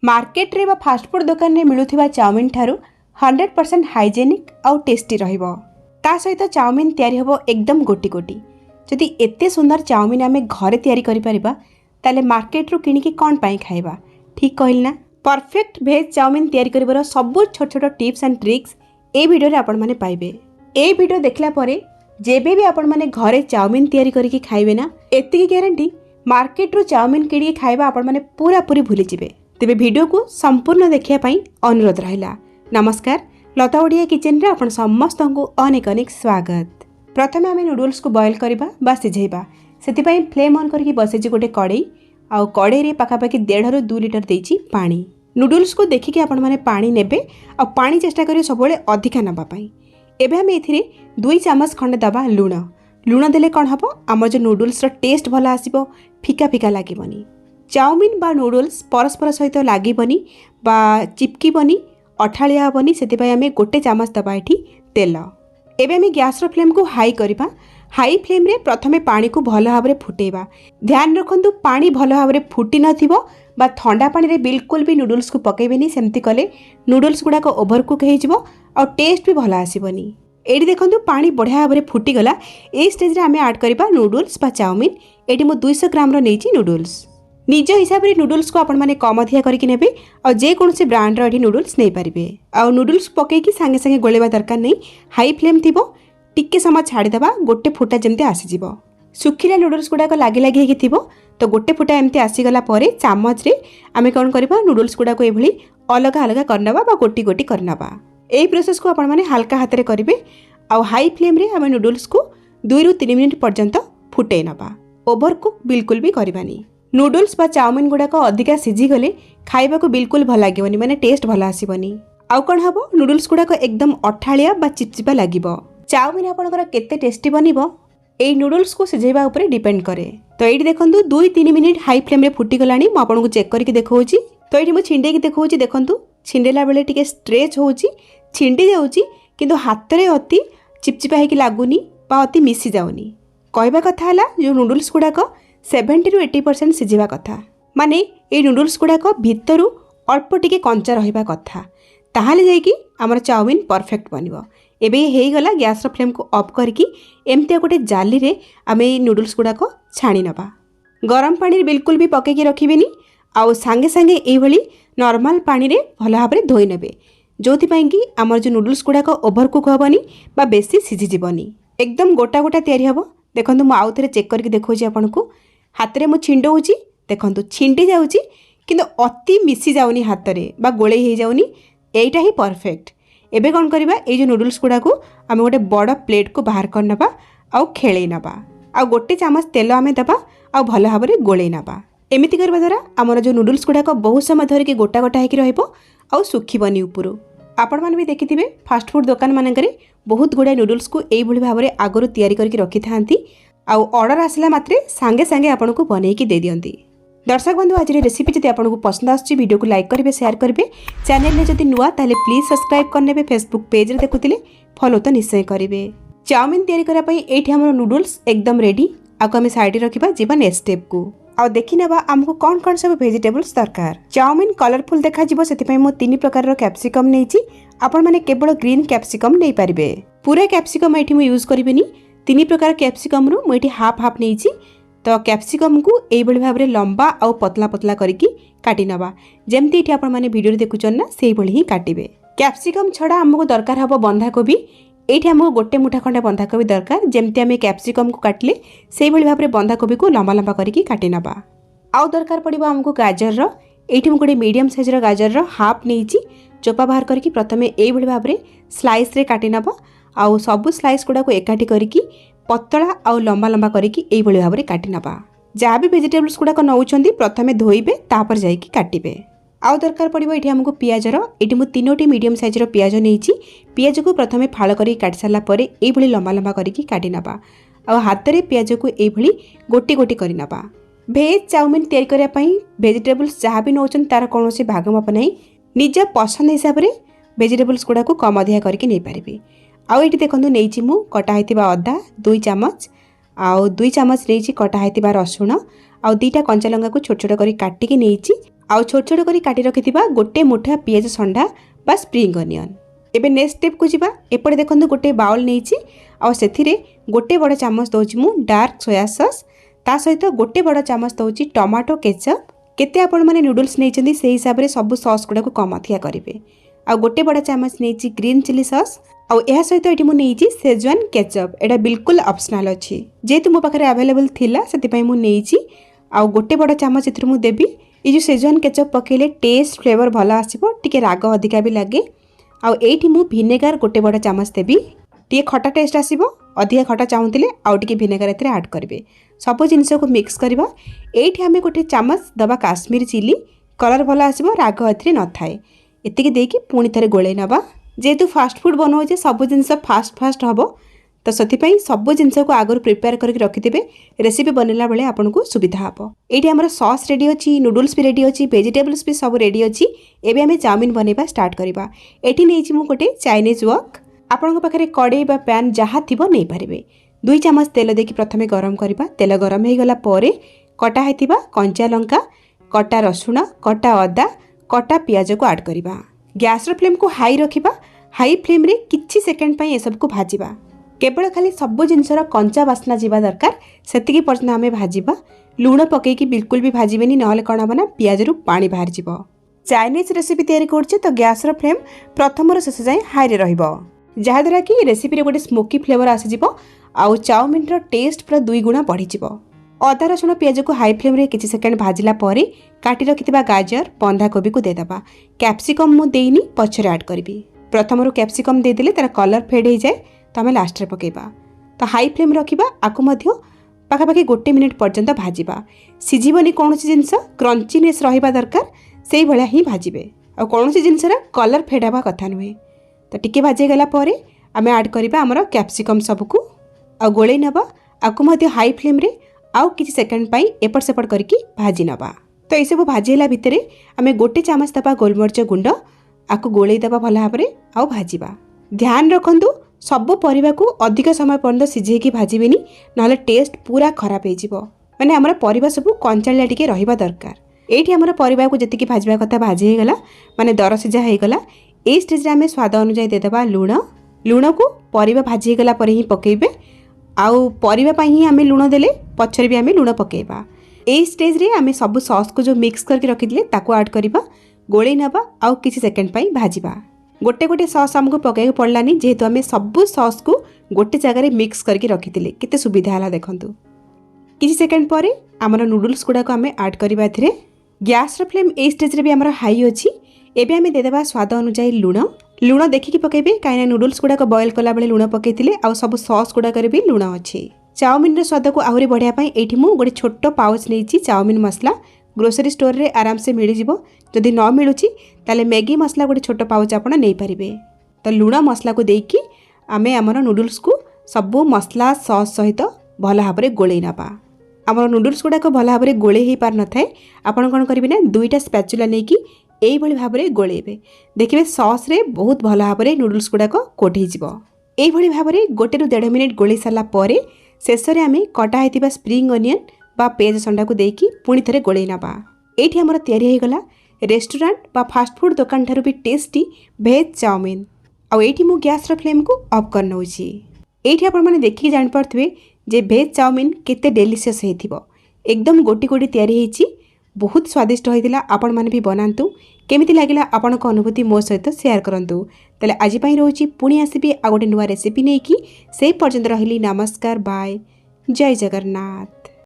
Market रे fast food दुकान में मिलुथिबा चाउमिन ठारू 100% हाइजेनिक आउ टेस्टी रहिबो। ता सहित चाउमिन तैयारी होबो एकदम गोटी गोटी। जदि एते सुंदर चाउमिन आमे घरे तैयारी करि परिबा ताले मार्केट रू किनिकी कोन पाई खाइबा। ठीक कहल ना। परफेक्ट भेज चाउमिन तैयारी करिबार सब छोट छोट tips and tricks A video रे आपण माने पाइबे। ए वीडियो देखला परे जेबे भी आपण माने घरे चाउमिन तैयारी करिकी खाइबे ना एतिकी गारंटी मार्केट रू चाउमिन किनिकी खाइबा आपण माने पूरा पूरी भूली जिवे। तेबे वीडियो को संपूर्ण देखिया पाई अनुरोध रहिला। नमस्कार, लता ओडिया किचन रे आपण समस्त को अनेक अनेक स्वागत। प्रथमे आमे नूडल्स को बॉयल करबा बा सिझेबा। सेति पई फ्लेम ऑन करके बसेछि गोटे कड़ई आउ कड़ई रे पाखापाखि 1.5 ରୁ 2 लीटर देछि पानी। नूडल्स को देखिके आपण माने पानी नेबे आ पानी चेष्टा करियो सबले अधिका नबा पाई। एबे हम एथिरे 2 चम्मच खंडे दबा लूण। लूण देले कोन हबो हमर जो नूडल्स रो टेस्ट भला आसीबो, फिका फिका लागिबनी। चाउमिन बा नूडल्स परस्पर सहित लागिबनी बा चिपकीबनी, अठालिया हबनी। सेति आमे गोटे चम्मच दबा एठी तेल। एबे आमे गैस रो फ्लेम को हाई करबा। हाई फ्लेम रे प्रथमे पानी को भल भाबरे फुटेबा। ध्यान रखंतु पानी भल भाबरे फुटी नथिबो बा ठंडा पानी रे बिल्कुल भी नूडल्स को पकेबेनी। सेमति कले नूडल्स गुडा को ओवरकुक हे जिवो और टेस्ट भी भल आसीबनी। एडी देखंतु पानी बढ़िया भाबरे फुटी गला। ए स्टेज रे आमे ऐड करबा नूडल्स बा चाउमिन। एडी मो 200 ग्राम रो नेछि नूडल्स। निज हिसाब रे नूडल्स को आपण माने कम अधिया करके नेबे और जे कोनसे ब्रांड रो एठी नूडल्स नै परिबे। आ नूडल्स पके की संगे संगे गोलेबा दरकार नै। हाई फ्लेम थिबो, टिके समय छाड़ी दबा, गोटे फुटा जेमते आसी जिवो। सुखिला नूडल्स गुडा को लागी लागी हेकी थिबो तो गोटे फुटा एमते आसी गला परे चामच रे आमे कोन करबा नूडल्स गुडा को एभली अलग अलग करनबा बा गोटी गोटी करनबा। एई प्रोसेस को आपण माने हल्का हाथ रे करिवे। आ हाई फ्लेम रे आमे नूडल्स को 2 ରୁ 3 मिनिट पर्यंत फुटे नबा। ओवर कुक बिल्कुल भी करबानी। नूडल्स बा चाउमिन गुडा को अधिका सिझी गले खाइबा को बिल्कुल भल लागिबनी, माने टेस्ट भल आसीबनी। आउ कोन हबो नूडल्स गुडा को एकदम अठालिया बा चिपचिपा लागिबो। चाउमिन आपनकर केते टेस्टी बनिबो एई नूडल्स को सिझेबा ऊपर डिपेंड करे। तो एठी देखंतु 2-3 मिनिट हाई फ्लेम रे फुटी गलानी। म आपन को चेक करके देखौची। तो एठी म छिंडे की देखौची। देखंतु छिंडेला बेले टिके स्ट्रेच होउची, छिंडी जाउची, किंतु हाथ रे अति चिपचिपा हेकी लागुनी बा अति मिसी जाउनी। कहबा कथा हला जो नूडल्स गुडा को 70 ରୁ 80% सिझिबा कथा, माने ए नूडल्स गुडा को भितरु अल्प टिके कंचा रहिबा कथा। ताहाले जाई कि हमर चाउमिन परफेक्ट बनिबो। एबे हेई गला गैस रो फ्लेम को ऑफ करके एमते गोटे जाली रे आमे नूडल्स गुडा को छाणी नबा। गरम पानी रे बिल्कुल भी पके के रखिबेनी। आउ संगे संगे एई भली नॉर्मल पानी रे भला भाबरे धोई नेबे, जोथि पई कि हमर जो नूडल्स गुडा को ओवरकुक होबनी बा बेसी सिझि जिवनी। एकदम गोटा गोटा तयारी हबो। देखंतु म आउ थरे चेक करके देखौची आपन को। हाथ रे मु छिंडौची, देखंतु छिंडी जाउची, किंतु अति मिसी जाउनी हाथ रे बा गोळे हे जाउनी। एइटा ही परफेक्ट। एबे कोन करबा ए जो नूडल्स गुडा को आमे गोटे बड़ प्लेट को बाहर कर नबा आउ खेळै नबा। आ गोटे चम्मच तेल आमे दबा आ भल भाबरे गोळे नबा। एमिति करबा द्वारा हमर जो नूडल्स गुडा को बहुत समय धरि के गोटा गोटा हेकी रहइबो आउ सुखिबनी उपरु। आपण मान भी देखिथिबे फास्ट फूड दुकान मानकरे बहुत गुडा नूडल्स को एई भली भाबरे आगरु तयारी करके रखि थांती आउ ऑर्डर आसला मात्रे सांगे सांगे आपन को बनै की दे दियंती। दर्शक बंधु आज रेसिपी जदि आपन को पसंद आछि वीडियो को लाइक करिवे, शेयर करिवे। चैनल ने जदि नुआ ताले प्लीज सब्सक्राइब करनेबे। फेसबुक पेज रे देखुतिले फॉलो तो निश्चय करिवे। चाउमिन तयारी करा पई एठी हमर नूडल्स एकदम रेडी। आको हम साइड रे रखिबा जीवन नेक्स्ट स्टेप को। आ देखि नेबा हमको कोन कोन सब वेजिटेबल्स दरकार। चाउमिन कलरफुल देखा जिवो, सेति पई मो 3 प्रकार रो कैप्सिकम नेछि। आपण माने केवल ग्रीन कैप्सिकम नै पारिबे। पूरा कैप्सिकम एठी मु यूज करिबेनी। 3 प्रकार कैप्सिकम रु मु एठी हाफ हाफ नेछि। तो कैप्सिकम को एई बळी भाबरे लंबा आउ पतला पतला करिकी काटी नबा। जेमति एठी आपण माने वीडियो रे देखुचन ना सेई बळी ही काटिबे। कैप्सिकम छडा हमको दरकार हबो बंधा कोबी। एठी हमको गोटे मुठा खंडे बंधा कोबी दरकार। जेमति हमें कैप्सिकम को काटले सेई बळी भाबरे बंधा कोबी को लंबा लंबा करिकी काटी नबा। आउ दरकार पड़िबो हमको गाजर रो। एठी मु गोटे मीडियम साइज रो गाजर रो हाफ नेछि। चोपा बाहर करके प्रथमे एई बळी भाबरे स्लाइस रे काटी नबा। आउ सब स्लाइस गुडा को एकाठी करके पतला आउ लंबा लंबा करके एई बळी भाबरे काटी नबा। जा भी वेजिटेबल्स गुडा को नउचंदी प्रथमे धोइबे तापर जाईकी काटिबे। आउ दरकार पड़िबो एठी हमको पियाज रो। एठी मु 3टी मीडियम साइज रो पियाज नेछि। पियाज को प्रथमे फाळ करी काटी साला परे एई बळी लंबा लंबा करके काटी नबा। आउ हाथ रे पियाज को एई बळी गोटी गोटी करी नबा। भेज चाउमिन तयारी करिया पई वेजिटेबल्स जहा भी नउचन तार कोनोसी भाग माप नै। निज पसंद हिसाब रे वेजिटेबल्स गुडा को कम अधिया करके नै पारिबे। आउ एठी देखंतु नेछि मु कटा हेतिबा अदा 2 चम्मच, आउ 2 चम्मच नेछि कटा हेतिबा रसुण, आउ 2टा कंचा लंगा को छोट छोट करी काटी के नेछि। आउ छोट छोट करी काटी रखिथिबा गोटे मुठा पियाज संडा बा स्प्रिंग अनियन। एबे नेक्स्ट स्टेप को जिबा। एपटे देखंतु गोटे बाउल नेइची आ सेथिरे गोटे बड़ चामच दउची मु डार्क सोया सॉस, ता सहित गोटे बड़ चामच दउची टमाटो केचप। केते आपण माने नूडल्स नेइचंदी सेही हिसाब रे सब सॉस गुडा को कम अधिया करिवे। आ गोटे बड़ चामच नेइची ग्रीन चिली सॉस आ एहा सहित एटी मु नेइची शेजवान केचप। एटा बिल्कुल ऑप्शनल अछि, जेतु मो पाखरे अवेलेबल थिला सेति पई मु नेइची। आ गोटे बड़ चामच एथुर मु देबी। ए जो शेजवान केचप पकेले टेस्ट फ्लेवर भला आसीबो, टिके राग अधिका भी लागे। आ एठी मु विनेगर गोटे बड़ चामच देबी, टिके खटा टेस्ट आसीबो। अधिका खटा चाहुतिले आ टिके विनेगर एथरे ऐड करबे। सब जिनिस को मिक्स करबा। एठी हमें गोटे चामच दबा काश्मीरी चिली, कलर भला आसीबो, राग एथरे न थाए। एतिके देकी पुणी थरे गोळे नबा। जेतु फास्ट फूड बनौचे सब जिनिस फास्ट फास्ट हबो, तो सथिपाई सब जिनिस को आगर प्रिपेयर करके रखिदेबे। रेसिपी बनेला बेले आपनको सुविधा हबो। एठी हमर सॉस रेडी अछि, नूडल्स भी रेडी अछि, वेजिटेबल्स भी सब रेडी अछि। एबे हमें चाउमिन बनेबा स्टार्ट करबा। एठी नेइछि मु गोटे चाइनीज वक। आपनको पाखरे कड़े बा पैन जहा थिबो नै पारिबे। 2 चामच तेल देकी प्रथमे गरम करबा। तेल गरम हे गला परे कटा हेतिबा कंचा लंका, कटा रसुण, कटा अदा, कटा पियाज को ऐड करबा। गैस रो फ्लेम को हाई रखिबा। हाई फ्लेम रे किछि सेकंड पई ए सब को भाजिबा। केवल खाली सब जिनसर कंचा बास्ना जीवा दरकार, सेतिकी पर्यंत हमें भाजिबा। लूण पकेकी बिल्कुल भी भाजिबेनी, नहले कण हबना पियाज रु पानी बाहर जिवो। चाइनीज रेसिपी तैयारी करछे तो गैस रो फ्लेम प्रथम रो शेष जाय हाई रे रहिबो, जहा द्वारा कि रेसिपी रे गोटे स्मोकी फ्लेवर आसी जिवो। आउ चाउमिन रो टेस्ट पूरा 2 गुणा बढ़ी जिवो। अदा रसुण पियाज को हाई फ्लेम रे किछि सेकंड भाजिला परे काटी रखिथिबा गाजर बंधा कोबी को दे दबा। कैप्सिकम मु देइनी, पछरे ऐड करबी। प्रथम रो कैप्सिकम दे देले तार कलर फेड हो जाए, तो हमें लास्ट रे पकेबा। तो हाई फ्लेम रखिबा। आकु मध्य पाखापाखि 1 मिनिट पर्यंत भाजिबा। सिझिबनी कोनोसी जिंस, क्रंचीनेस रहिबा दरकार, सेही भलिया ही भाजिबे। आ कोनोसी जिंस रा कलर फेड हबा कथा नुहे। तो टिके भाजी गला परे हमें ऐड करबा हमर कैप्सिकम सबको आ गोळे नबा। आकु मध्य हाई फ्लेम रे आउ किछि सेकंड पई एपट सेपट करके भाजी नबा। तो ए सब भाजी हला भितरे हमें गोटे चामच दबा गोलमरिच गुंड, आकु गोळे दबा भला भाबरे आउ भाजीबा। ध्यान रखंतु सब परिबा को अधिक समय पर्यंत सिझेकी भाजीबेनी, नहले टेस्ट पूरा खराब हे जिवो। माने हमर परिबा सब कंचालिया टिके रहिबा दरकार। एठी हमर परिबा को जतिकी भाजीबा कथा भाजी हे गला, माने दर सिझा हे गला। ए स्टेज रे हमें स्वाद अनुसार दे दबा लूण। लूण को परिबा भाजी हे गला परे ही पकेबे। आउ परिबा पई ही हमें लूण देले पछरे भी हमें लूण पकेबा। ए स्टेज रे हमें सब सॉस को जो मिक्स करके रखिदिले ताको ऐड करबा, गोळे नबा आउ किछि सेकंड पई भाजीबा। गोटे गोटे सॉस हमको पकाई पड़लानी, जेहेतु हमें सब सॉस को गोटे जगह मिक्स करके रखिदिले। केते सुविधा हला देखंतु। किछि सेकंड परे हमर नूडल्स गुडा को हमें ऐड करबा एथिरे। गैस रो फ्लेम ए स्टेज रे भी हमर हाई अछि। एबे हमें दे देबा स्वाद अनुसार लूण। लूण देखिकी पकेबे, काइना नूडल्स गुडा को बॉयल कला बेले लूण पकेतिले, आ सब सॉस गुडा करे भी लूण अछि। चाउमिन रे स्वाद को आहुरी बढ़िया पई एठी मु गोटे छोटो पाउच नेइची चाउमिन मसला। ग्रोसरी स्टोर रे आराम से मिली जिवो। जदि न मिलुची ताले मैगी मसला गोटे छोटो पाउच आपण नै परिबे। तो लूण मसला को देकी आमे हमर नूडल्स को सब मसला सॉस सहित भला भाबरे गोळे नबा। हमर नूडल्स गुडा को भला भाबरे गोळे ही पार न थाए, आपण कोन करिबे ना 2टा स्पैचुला नेकी एई भली भाबरे गोळेबे। देखिबे सॉस रे बहुत भला भाबरे नूडल्स गुडा को कोट ही जिवो। एई भली भाबरे 1 रु 1.5 मिनिट गोळे साला परे शेष रे आमे कटा हेतिबा स्प्रिंग अनियन बा पेज संडा को देकी पुणी थरे गोळे नबा। एठी हमर तयारी हे गला रेस्टोरेंट बा फास्ट फूड दुकान थारु भी टेस्टी वेज चाउमिन। आ एठी मु गैस रो फ्लेम को ऑफ कर नउची। एठी आपण माने देखि जान परथबे जे वेज चाउमिन केते डेलिशियस हेथिबो। एकदम गोटी गोटी तयारी हेची, बहुत स्वादिष्ट होइतिला। आपण माने भी बनांतु। केमिति लागिला आपनको अनुभूति मो सहित शेयर करंतु। तले आज पई रहउची पुणी आसीबी आ गोटे नुवा रेसिपी नेकी। सेही पर्यंत रहिली नमस्कार, बाय, जय जगन्नाथ।